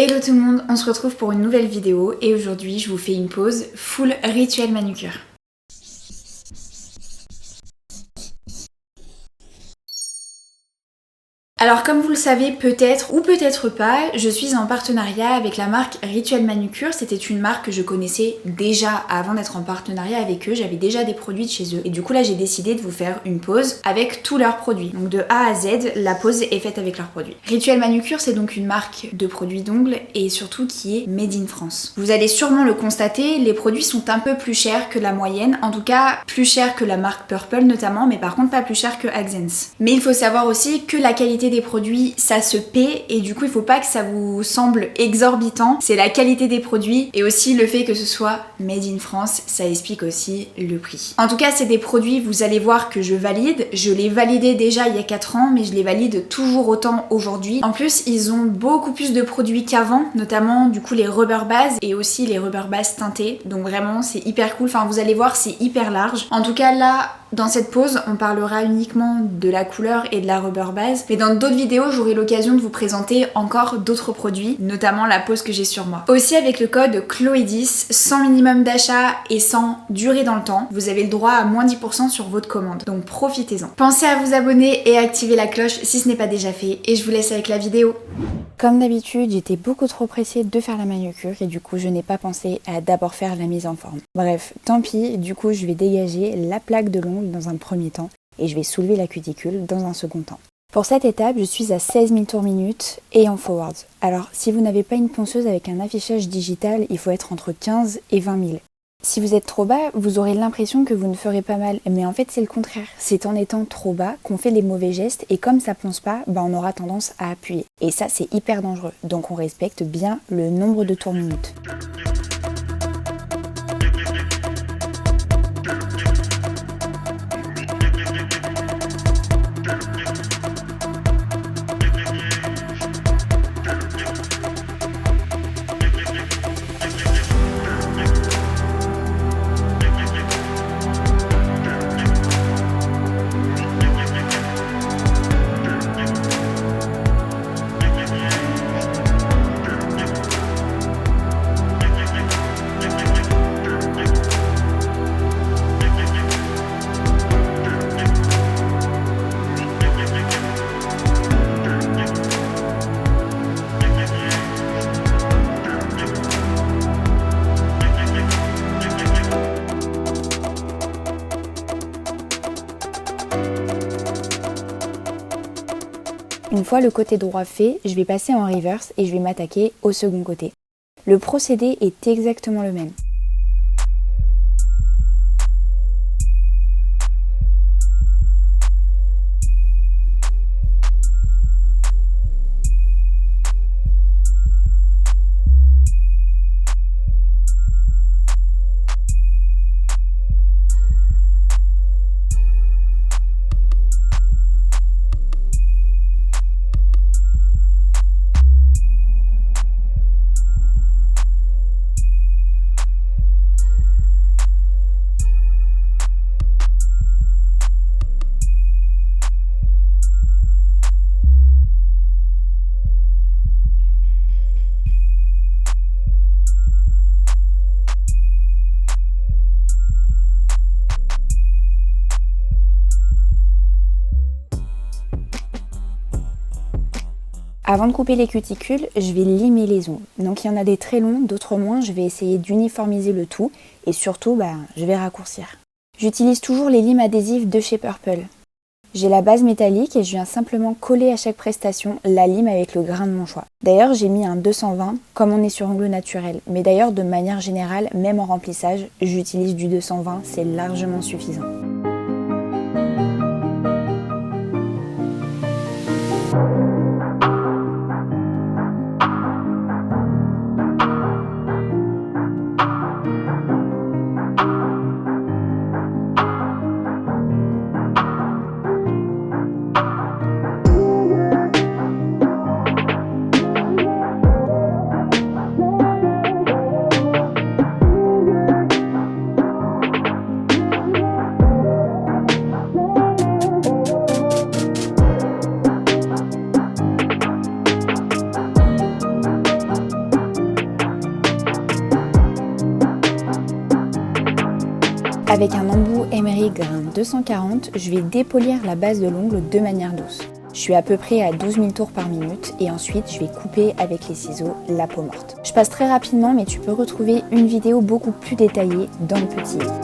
Hello tout le monde, on se retrouve pour une nouvelle vidéo et aujourd'hui je vous fais une pause full rituel manucure. Alors comme vous le savez peut-être ou peut-être pas, je suis en partenariat avec la marque Rituel Manucure. C'était une marque que je connaissais déjà avant d'être en partenariat avec eux, j'avais déjà des produits de chez eux. Et du coup là j'ai décidé de vous faire une pause avec tous leurs produits. Donc de A à Z, la pause est faite avec leurs produits. Rituel Manucure c'est donc une marque de produits d'ongles et surtout qui est made in France. Vous allez sûrement le constater, les produits sont un peu plus chers que la moyenne, en tout cas plus chers que la marque Purple notamment, mais par contre pas plus chers que Accents. Mais il faut savoir aussi que la qualité des produits ça se paie et du coup il faut pas que ça vous semble exorbitant, c'est la qualité des produits et aussi le fait que ce soit made in France, ça explique aussi le prix. En tout cas c'est des produits, vous allez voir que je valide, je les validais déjà il y a 4 ans mais je les valide toujours autant aujourd'hui. En plus ils ont beaucoup plus de produits qu'avant, notamment du coup les rubber bases et aussi les rubber bases teintés, donc vraiment c'est hyper cool, enfin vous allez voir c'est hyper large. En tout cas là dans cette pause, on parlera uniquement de la couleur et de la rubber base, mais dans d'autres vidéos, j'aurai l'occasion de vous présenter encore d'autres produits, notamment la pause que j'ai sur moi. Aussi avec le code Chloé10, sans minimum d'achat et sans durée dans le temps, vous avez le droit à moins 10% sur votre commande, donc profitez-en. Pensez à vous abonner et à activer la cloche si ce n'est pas déjà fait, et je vous laisse avec la vidéo. Comme d'habitude, j'étais beaucoup trop pressée de faire la manucure et du coup je n'ai pas pensé à d'abord faire la mise en forme. Bref, tant pis, du coup je vais dégager la plaque de l'ongle dans un premier temps et je vais soulever la cuticule dans un second temps. Pour cette étape, je suis à 16 000 tours minute et en forwards. Alors si vous n'avez pas une ponceuse avec un affichage digital, il faut être entre 15 et 20 000. Si vous êtes trop bas, vous aurez l'impression que vous ne ferez pas mal, mais en fait c'est le contraire. C'est en étant trop bas qu'on fait les mauvais gestes et comme ça ponce pas, on aura tendance à appuyer. Et ça c'est hyper dangereux, donc on respecte bien le nombre de tours minutes. Une fois le côté droit fait, je vais passer en reverse et je vais m'attaquer au second côté. Le procédé est exactement le même. Avant de couper les cuticules, je vais limer les ongles. Donc il y en a des très longs, d'autres moins. Je vais essayer d'uniformiser le tout et surtout, je vais raccourcir. J'utilise toujours les limes adhésifs de chez Purple. J'ai la base métallique et je viens simplement coller à chaque prestation la lime avec le grain de mon choix. D'ailleurs, j'ai mis un 220 comme on est sur ongles naturels. Mais d'ailleurs, de manière générale, même en remplissage, j'utilise du 220, c'est largement suffisant. Avec un embout Emery grain 240, je vais dépolir la base de l'ongle de manière douce. Je suis à peu près à 12 000 tours par minute et ensuite je vais couper avec les ciseaux la peau morte. Je passe très rapidement mais tu peux retrouver une vidéo beaucoup plus détaillée dans le petit livre.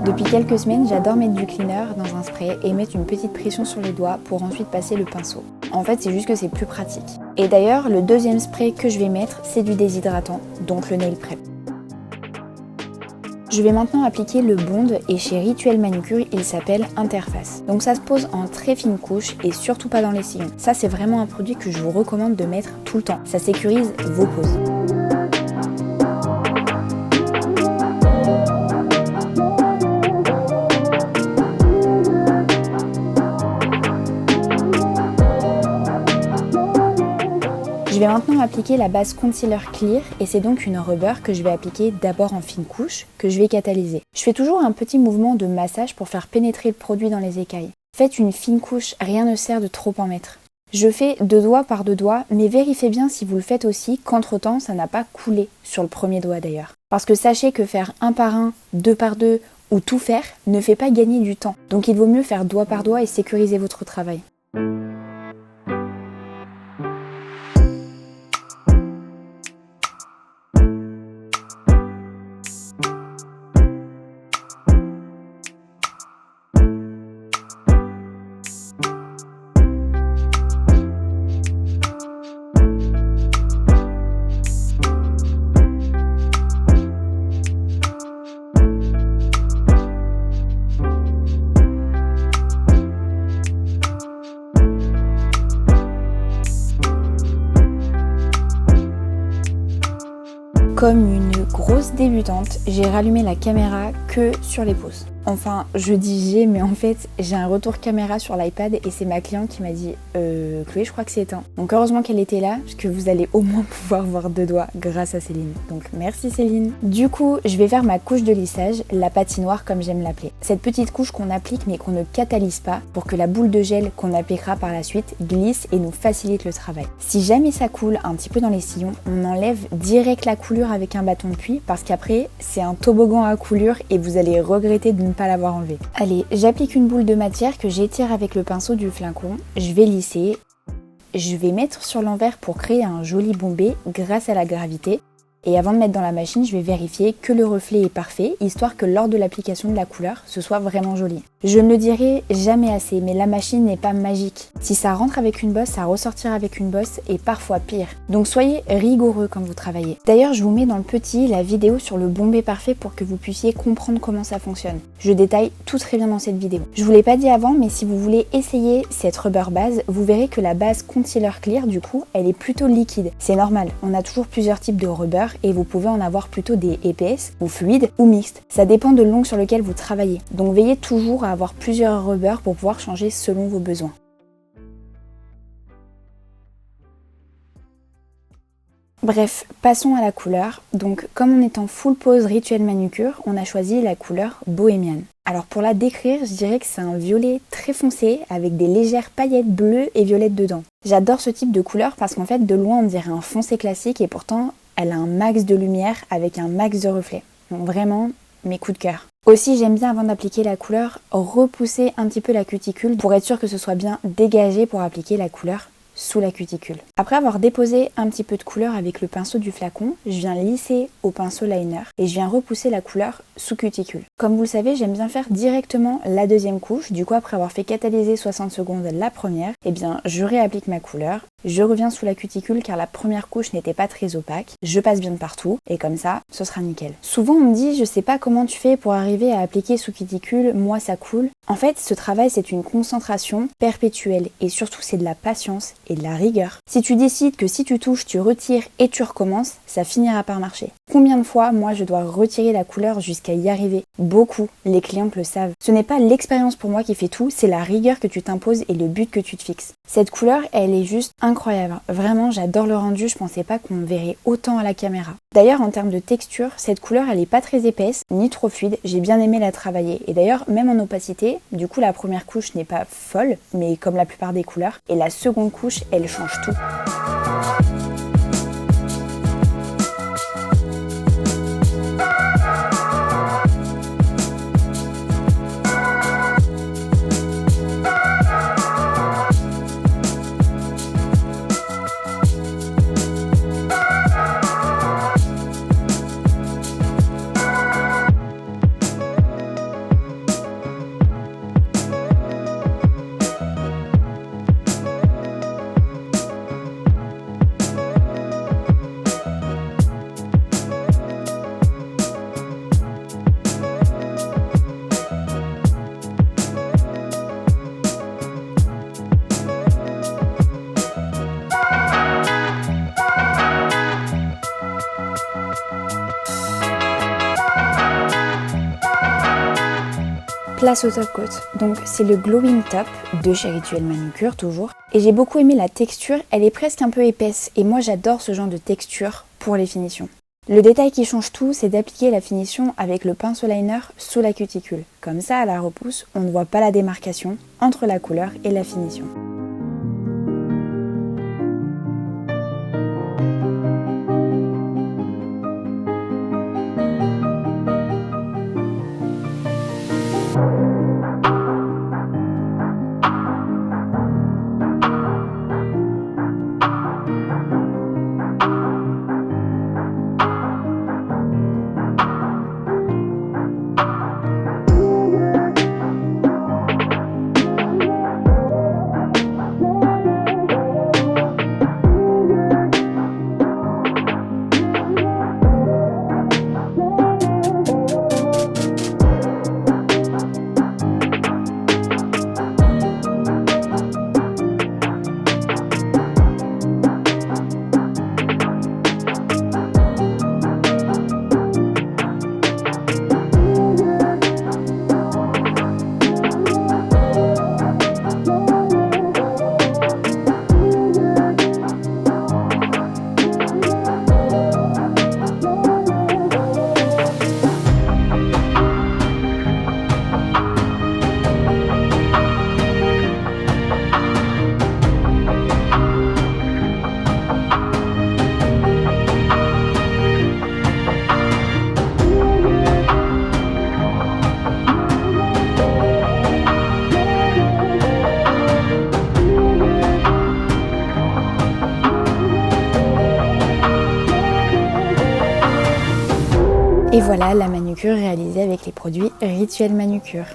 Depuis quelques semaines, j'adore mettre du cleaner dans un spray et mettre une petite pression sur les doigts pour ensuite passer le pinceau. En fait, c'est juste que c'est plus pratique. Et d'ailleurs, le deuxième spray que je vais mettre, c'est du déshydratant, donc le Nail Prep. Je vais maintenant appliquer le bond et chez Rituel Manucure, il s'appelle Interface. Donc ça se pose en très fine couche et surtout pas dans les sillons. Ça, c'est vraiment un produit que je vous recommande de mettre tout le temps. Ça sécurise vos poses. Je vais maintenant appliquer la base Concealer Clear et c'est donc une rubber que je vais appliquer d'abord en fine couche que je vais catalyser. Je fais toujours un petit mouvement de massage pour faire pénétrer le produit dans les écailles. Faites une fine couche, rien ne sert de trop en mettre. Je fais 2 doigts par 2 doigts, mais vérifiez bien si vous le faites aussi qu'entre-temps ça n'a pas coulé sur le premier doigt d'ailleurs. Parce que sachez que faire 1 par 1, 2 par 2 ou tout faire ne fait pas gagner du temps. Donc il vaut mieux faire doigt par doigt et sécuriser votre travail. Comme une grosse débutante, j'ai rallumé la caméra que sur les poses. Enfin, je dis j'ai, mais en fait, j'ai un retour caméra sur l'iPad et c'est ma cliente qui m'a dit Chloé, je crois que c'est éteint. Donc heureusement qu'elle était là, parce que vous allez au moins pouvoir voir 2 doigts grâce à Céline. Donc merci Céline. Du coup, je vais faire ma couche de lissage, la patinoire comme j'aime l'appeler. Cette petite couche qu'on applique mais qu'on ne catalyse pas pour que la boule de gel qu'on appliquera par la suite glisse et nous facilite le travail. Si jamais ça coule un petit peu dans les sillons, on enlève direct la coulure avec un bâton de pluie parce qu'après, c'est un toboggan à coulure et vous allez regretter de ne pas l'avoir enlevé. Allez, j'applique une boule de matière que j'étire avec le pinceau du flacon. Je vais lisser. Je vais mettre sur l'envers pour créer un joli bombé grâce à la gravité. Et avant de mettre dans la machine, je vais vérifier que le reflet est parfait, histoire que lors de l'application de la couleur, ce soit vraiment joli. Je ne le dirai jamais assez, mais la machine n'est pas magique. Si ça rentre avec une bosse, ça ressortira avec une bosse et parfois pire. Donc soyez rigoureux quand vous travaillez. D'ailleurs, je vous mets dans le petit la vidéo sur le bombé parfait pour que vous puissiez comprendre comment ça fonctionne. Je détaille tout très bien dans cette vidéo. Je vous l'ai pas dit avant, mais si vous voulez essayer cette rubber base, vous verrez que la base Concealer Clear, du coup, elle est plutôt liquide. C'est normal, on a toujours plusieurs types de rubber et vous pouvez en avoir plutôt des épaisses ou fluides ou mixtes. Ça dépend de l'ongle sur lequel vous travaillez. Donc veillez toujours à avoir plusieurs rubbers pour pouvoir changer selon vos besoins. Bref, passons à la couleur. Donc comme on est en full pose Rituel Manucure, on a choisi la couleur Bohemian. Alors pour la décrire, je dirais que c'est un violet très foncé avec des légères paillettes bleues et violettes dedans. J'adore ce type de couleur parce qu'en fait de loin on dirait un foncé classique et pourtant elle a un max de lumière avec un max de reflets. Donc vraiment, mes coups de cœur. Aussi, j'aime bien avant d'appliquer la couleur, repousser un petit peu la cuticule pour être sûr que ce soit bien dégagé pour appliquer la couleur sous la cuticule. Après avoir déposé un petit peu de couleur avec le pinceau du flacon, je viens lisser au pinceau liner et je viens repousser la couleur sous cuticule. Comme vous le savez, j'aime bien faire directement la deuxième couche. Du coup, après avoir fait catalyser 60 secondes la première, eh bien, je réapplique ma couleur. Je reviens sous la cuticule car la première couche n'était pas très opaque. Je passe bien de partout et comme ça, ce sera nickel. Souvent, on me dit, je sais pas comment tu fais pour arriver à appliquer sous cuticule, moi ça coule. En fait, ce travail, c'est une concentration perpétuelle et surtout, c'est de la patience et de la rigueur. Si tu décides que si tu touches, tu retires et tu recommences, ça finira par marcher. Combien de fois, moi, je dois retirer la couleur jusqu'à y arriver? Beaucoup, les clientes le savent. Ce n'est pas l'expérience pour moi qui fait tout, c'est la rigueur que tu t'imposes et le but que tu te fixes. Cette couleur, elle est juste incroyable. Vraiment, j'adore le rendu, je pensais pas qu'on me verrait autant à la caméra. D'ailleurs, en termes de texture, cette couleur, elle est pas très épaisse, ni trop fluide, j'ai bien aimé la travailler. Et d'ailleurs, même en opacité, du coup, la première couche n'est pas folle, mais comme la plupart des couleurs, et la seconde couche, elle change tout. Place au top coat, donc c'est le glowing top de chez Rituel Manucure toujours. Et j'ai beaucoup aimé la texture, elle est presque un peu épaisse et moi j'adore ce genre de texture pour les finitions. Le détail qui change tout, c'est d'appliquer la finition avec le pinceau liner sous la cuticule. Comme ça, à la repousse, on ne voit pas la démarcation entre la couleur et la finition. Et voilà la manucure réalisée avec les produits Rituel Manucure.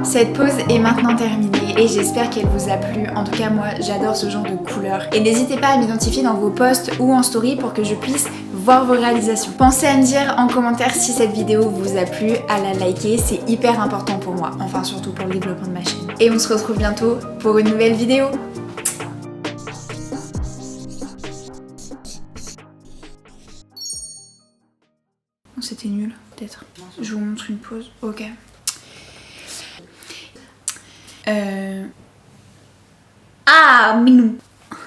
Cette pause est maintenant terminée et j'espère qu'elle vous a plu. En tout cas, moi, j'adore ce genre de couleurs. Et n'hésitez pas à m'identifier dans vos posts ou en story pour que je puisse voir vos réalisations. Pensez à me dire en commentaire si cette vidéo vous a plu, à la liker, c'est hyper important pour moi. Enfin, surtout pour le développement de ma chaîne. Et on se retrouve bientôt pour une nouvelle vidéo. C'était nul, peut-être. Je vous montre une pause. Ok. Ah, minou. Coucou.